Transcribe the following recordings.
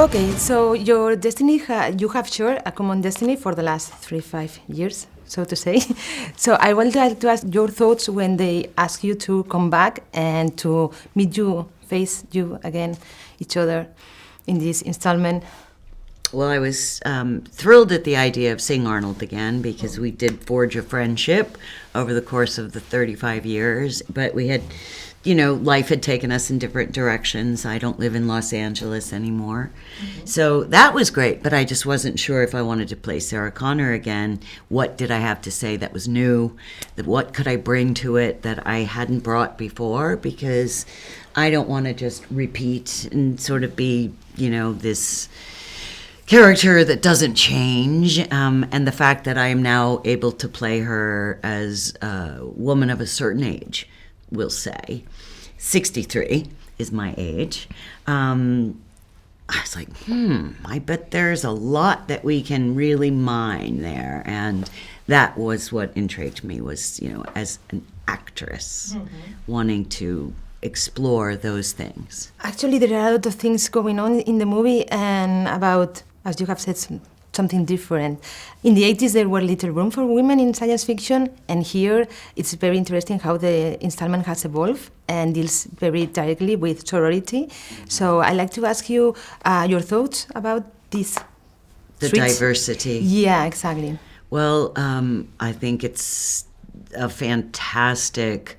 Okay, so your destiny, you have shared a common destiny for the last 5 years, so to say. So I would like to ask your thoughts when they ask you to come back and to meet you, face you again, each other in this installment. Well, I was thrilled at the idea of seeing Arnold again because we did forge a friendship over the course of the 35 years, but we had, life had taken us in different directions. I don't live in Los Angeles anymore. Mm-hmm. So that was great, but I just wasn't sure if I wanted to play Sarah Connor again. What did I have to say that was new? What could I bring to it that I hadn't brought before? Because I don't want to just repeat and sort of be, this character that doesn't change, and the fact that I am now able to play her as a woman of a certain age, we'll say, 63 is my age. I was like, I bet there's a lot that we can really mine there, and that was what intrigued me was, as an actress, wanting to explore those things. Actually, there are a lot of things going on in the movie and about, as you have said, something different. In the 80s, there were little room for women in science fiction, and here it's very interesting how the installment has evolved and deals very directly with sorority. So I'd like to ask you your thoughts about this. The switch. Diversity. Yeah, exactly. Well, I think it's a fantastic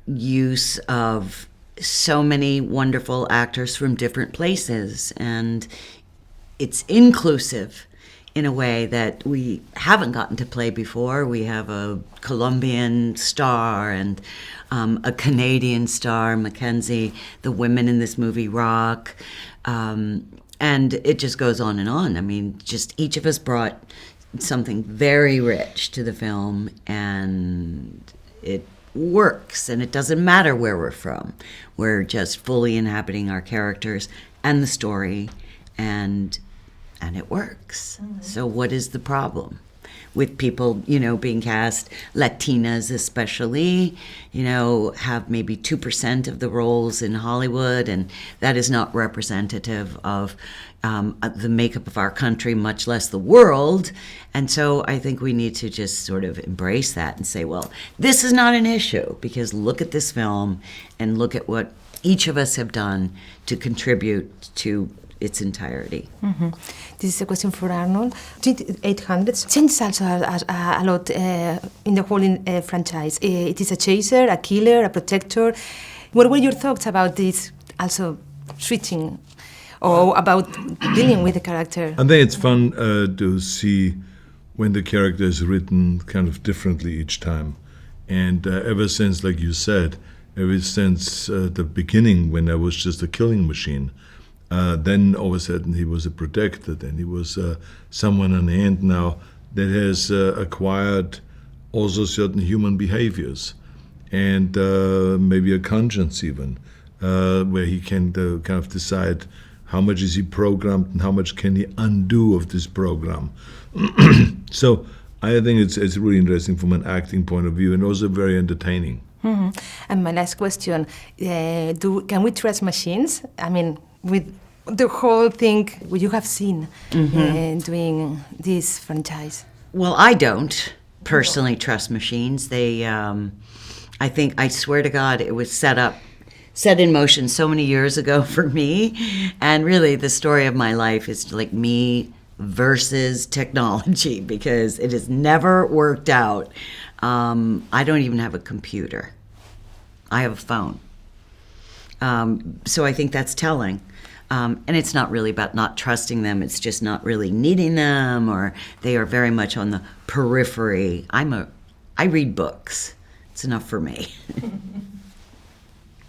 use of so many wonderful actors from different places, and it's inclusive in a way that we haven't gotten to play before. We have a Colombian star and a Canadian star, Mackenzie. The women in this movie rock. And it just goes on and on. I mean, just each of us brought something very rich to the film, and it works, and it doesn't matter where we're from. We're just fully inhabiting our characters and the story, and it works. Mm-hmm. So what is the problem with people, being cast, Latinas especially, have maybe 2% of the roles in Hollywood, and that is not representative of the makeup of our country, much less the world. And so I think we need to just sort of embrace that and say, well, this is not an issue, because look at this film and look at what each of us have done to contribute to its entirety. Mm-hmm. This is a question for Arnold. 800 changes also a lot in the whole franchise. It is a chaser, a killer, a protector. What were your thoughts about this also switching or about dealing with the character? I think it's fun to see when the character is written kind of differently each time. And ever since, like you said, ever since the beginning when I was just a killing machine, then all of a sudden he was a protector, then he was someone on the end now that has acquired also certain human behaviors and maybe a conscience even, where he can kind of decide how much is he programmed and how much can he undo of this program. So I think it's really interesting from an acting point of view and also very entertaining. Mm-hmm. And my last question, can we trust machines? I mean, with the whole thing you have seen doing this franchise? Well, I don't personally trust machines. They, I swear to God, it was set in motion so many years ago for me. And really, the story of my life is like me versus technology, because it has never worked out. I don't even have a computer. I have a phone. So I think that's telling. And it's not really about not trusting them. It's just not really needing them, or they are very much on the periphery. I read books. It's enough for me.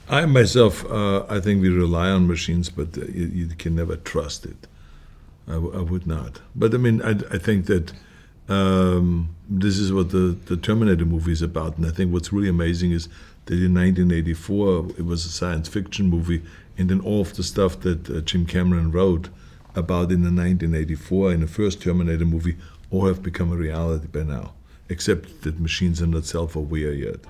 I myself, I think we rely on machines, but you can never trust it. I would not. But I mean, I think that this is what the Terminator movie is about. And I think what's really amazing is that in 1984, it was a science fiction movie, and then all of the stuff that Jim Cameron wrote about in the 1984, in the first Terminator movie, all have become a reality by now, except that machines are not self-aware yet.